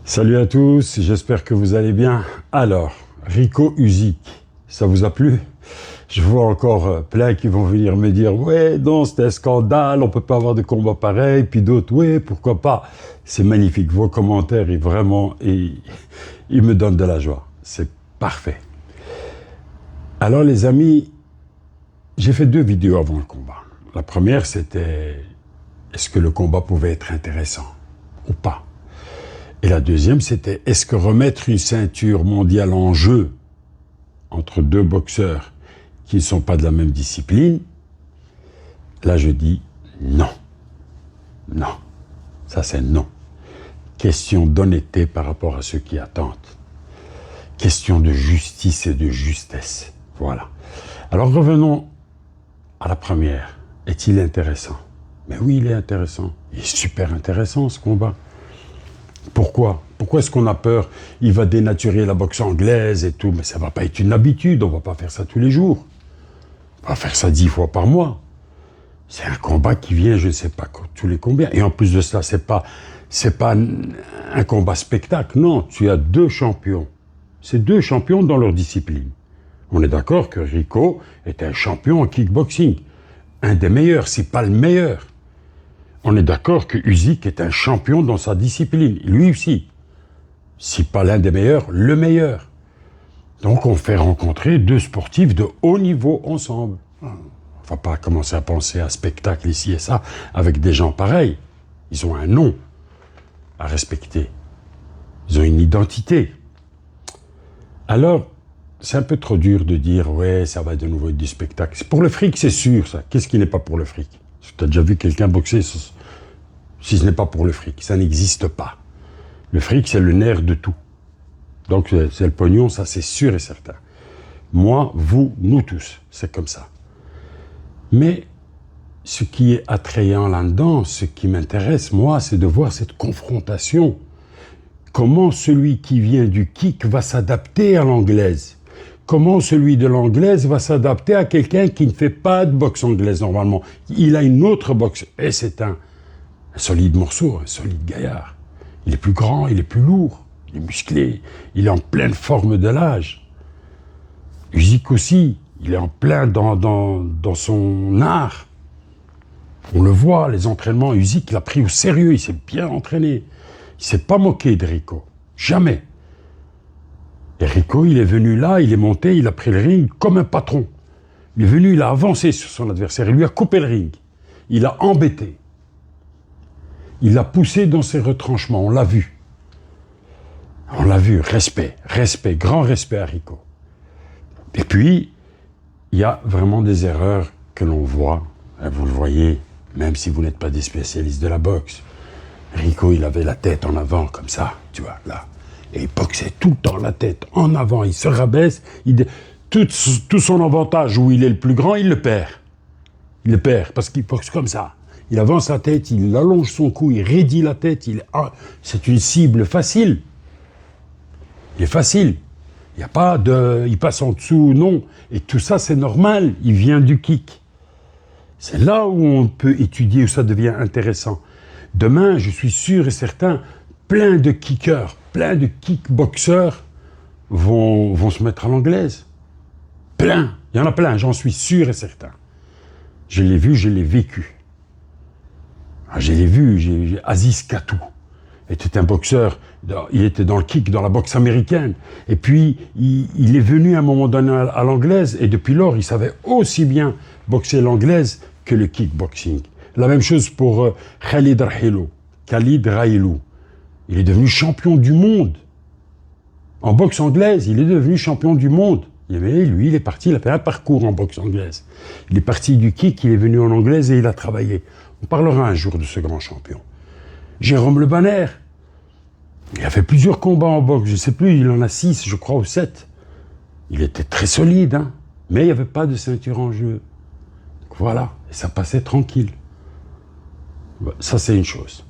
Salut à tous, j'espère que vous allez bien. Alors, Rico Usyk, ça vous a plu? Je vois encore plein qui vont venir me dire « Ouais, non, c'était un scandale, on peut pas avoir de combat pareil », puis d'autres « Ouais, pourquoi pas ?» C'est magnifique, vos commentaires, ils me donnent de la joie. C'est parfait. Alors les amis, j'ai fait 2 vidéos avant le combat. La première, c'était « Est-ce que le combat pouvait être intéressant ou pas ?» Et la deuxième, c'était « Est-ce que remettre une ceinture mondiale en jeu entre 2 boxeurs qui ne sont pas de la même discipline ?» Là, je dis non. Non. Ça, c'est non. Question d'honnêteté par rapport à ceux qui attendent. Question de justice et de justesse. Voilà. Alors, revenons à la première. Est-il intéressant? Mais oui, il est intéressant. Il est super intéressant, ce combat. Pourquoi? Pourquoi est-ce qu'on a peur? Il va dénaturer la boxe anglaise et tout, mais ça ne va pas être une habitude, on ne va pas faire ça tous les jours. On va faire ça 10 fois par mois. C'est un combat qui vient, je ne sais pas tous les combien. Et en plus de ça, c'est pas un combat spectacle, non, tu as 2 champions. C'est 2 champions dans leur discipline. On est d'accord que Rico est un champion en kickboxing. Un des meilleurs, si pas le meilleur. On est d'accord que Usyk est un champion dans sa discipline, lui aussi. Si pas l'un des meilleurs, le meilleur. Donc on fait rencontrer 2 sportifs de haut niveau ensemble. On ne va pas commencer à penser à spectacle ici et ça avec des gens pareils. Ils ont un nom à respecter. Ils ont une identité. Alors, c'est un peu trop dur de dire « Ouais, ça va de nouveau être du spectacle ». Pour le fric, c'est sûr, ça. Qu'est-ce qui n'est pas pour le fric? Tu as déjà vu quelqu'un boxer si ce n'est pas pour le fric? Ça n'existe pas. Le fric, c'est le nerf de tout. Donc, c'est le pognon, ça, c'est sûr et certain. Moi, vous, nous tous, c'est comme ça. Mais ce qui est attrayant là-dedans, ce qui m'intéresse, moi, c'est de voir cette confrontation. Comment celui qui vient du kick va s'adapter à l'anglaise? Comment celui de l'anglaise va s'adapter à quelqu'un qui ne fait pas de boxe anglaise normalement? Il a une autre boxe, et c'est un solide morceau, un solide gaillard. Il est plus grand, il est plus lourd, il est musclé, il est en pleine forme de l'âge. Usyk aussi, il est en plein dans son art. On le voit, les entraînements, Usyk l'a pris au sérieux, il s'est bien entraîné. Il ne s'est pas moqué de Rico, jamais. Et Rico, il est venu là, il est monté, il a pris le ring comme un patron. Il est venu, il a avancé sur son adversaire, il lui a coupé le ring. Il l'a embêté. Il l'a poussé dans ses retranchements, on l'a vu. On l'a vu, respect, grand respect à Rico. Et puis, il y a vraiment des erreurs que l'on voit, vous le voyez, même si vous n'êtes pas des spécialistes de la boxe. Rico, il avait la tête en avant, comme ça, tu vois, là. Et il boxait tout le temps la tête en avant, il se rabaisse, tout son avantage où il est le plus grand, il le perd. Il le perd parce qu'il boxe comme ça. Il avance la tête, il allonge son cou, il raidit la tête, c'est une cible facile. Il est facile. Il n'y a pas de... Il passe en dessous, non. Et tout ça, c'est normal, il vient du kick. C'est là où on peut étudier, où ça devient intéressant. Demain, je suis sûr et certain, plein de kickers, plein de kickboxeurs vont se mettre à l'anglaise. Plein, il y en a plein, j'en suis sûr et certain. Je l'ai vu, je l'ai vécu. Je l'ai vu, Aziz Katou était un boxeur, il était dans le kick, dans la boxe américaine. Et puis, il est venu à un moment donné à l'anglaise, et depuis lors, il savait aussi bien boxer l'anglaise que le kickboxing. La même chose pour Khalid Railou. Il est devenu champion du monde. En boxe anglaise, il est devenu champion du monde. Mais lui, il est parti, il a fait un parcours en boxe anglaise. Il est parti du kick, il est venu en anglaise et il a travaillé. On parlera un jour de ce grand champion. Jérôme Le Banner, il a fait plusieurs combats en boxe, je ne sais plus, il en a 6, je crois, ou 7. Il était très solide, hein, mais il n'y avait pas de ceinture en jeu. Donc voilà, et ça passait tranquille. Ça, c'est une chose.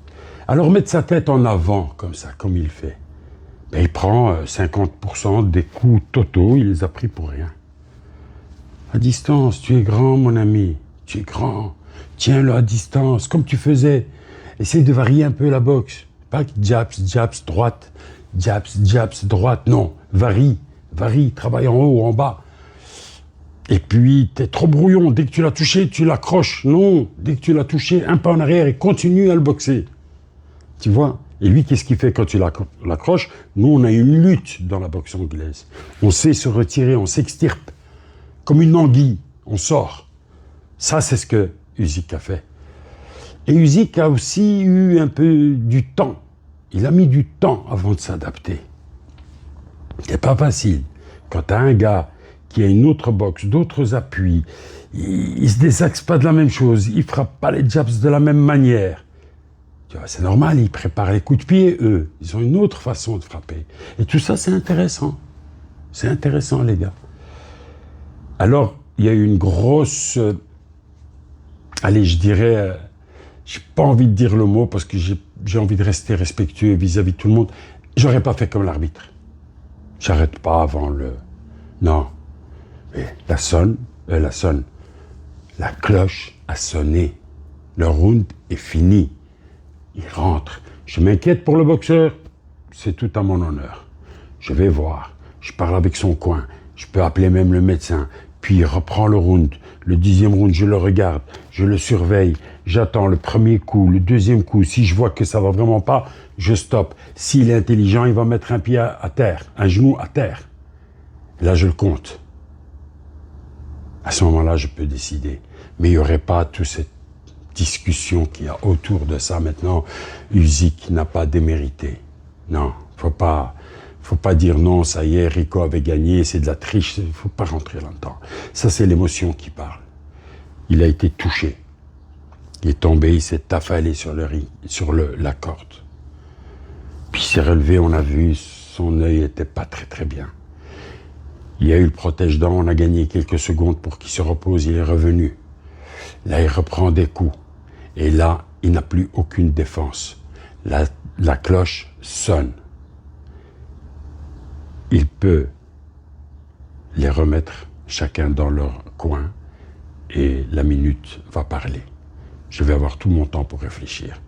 Alors, mettre sa tête en avant, comme ça, comme il fait, ben, il prend 50% des coups totaux, il les a pris pour rien. À distance, tu es grand, mon ami, tu es grand. Tiens-le à distance, comme tu faisais. Essaye de varier un peu la boxe. Pas jabs, jabs, droite, jabs, jabs, droite. Non, varie, travaille en haut, en bas. Et puis, t'es trop brouillon. Dès que tu l'as touché, tu l'accroches. Non, dès que tu l'as touché, un pas en arrière et continue à le boxer. Tu vois? Et lui, qu'est-ce qu'il fait quand tu l'accroches? Nous, on a une lutte dans la boxe anglaise. On sait se retirer, on s'extirpe. Comme une anguille, on sort. Ça, c'est ce que Usyk a fait. Et Usyk a aussi eu un peu du temps. Il a mis du temps avant de s'adapter. C'est pas facile. Quand tu as un gars qui a une autre boxe, d'autres appuis, il se désaxe pas de la même chose, il frappe pas les jabs de la même manière. Tu vois, c'est normal, ils préparent les coups de pied, eux. Ils ont une autre façon de frapper. Et tout ça, c'est intéressant. C'est intéressant, les gars. Alors, il y a eu une grosse... allez, je dirais... j'ai pas envie de dire le mot parce que j'ai envie de rester respectueux vis-à-vis de tout le monde. J'aurais pas fait comme l'arbitre. J'arrête pas avant le... Non. Et la cloche a sonné. Le round est fini. Il rentre. Je m'inquiète pour le boxeur. C'est tout à mon honneur. Je vais voir. Je parle avec son coin. Je peux appeler même le médecin. Puis il reprend le round. Le 10e round, je le regarde. Je le surveille. J'attends le premier coup, le deuxième coup. Si je vois que ça va vraiment pas, je stoppe. S'il est intelligent, il va mettre un pied à terre, un genou à terre. Et là, je le compte. À ce moment-là, je peux décider. Mais il n'y aurait pas toute cette discussion qu'il y a autour de ça maintenant. Usyk n'a pas démérité. Non, faut pas dire non, ça y est, Rico avait gagné, c'est de la triche. Il faut pas rentrer là-dedans. Ça, c'est l'émotion qui parle. Il a été touché. Il est tombé, il s'est affalé sur le ring, sur la corde. Puis il s'est relevé, on a vu, son œil était pas très très bien. Il y a eu le protège-dents, on a gagné quelques secondes pour qu'il se repose, il est revenu. Là, il reprend des coups. Et là, il n'a plus aucune défense. La cloche sonne. Il peut les remettre chacun dans leur coin et la minute va parler. Je vais avoir tout mon temps pour réfléchir.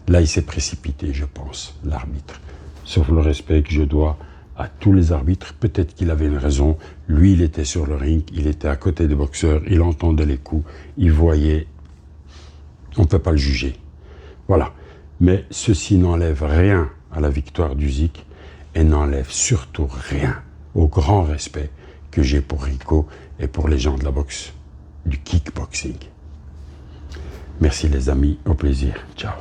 Là, il s'est précipité, je pense, l'arbitre. Sauf le respect que je dois à tous les arbitres. Peut-être qu'il avait une raison. Lui, il était sur le ring, il était à côté des boxeurs, il entendait les coups, il voyait. On ne peut pas le juger. Voilà. Mais ceci n'enlève rien à la victoire d'Usyk et n'enlève surtout rien au grand respect que j'ai pour Rico et pour les gens de la boxe, du kickboxing. Merci les amis, au plaisir. Ciao.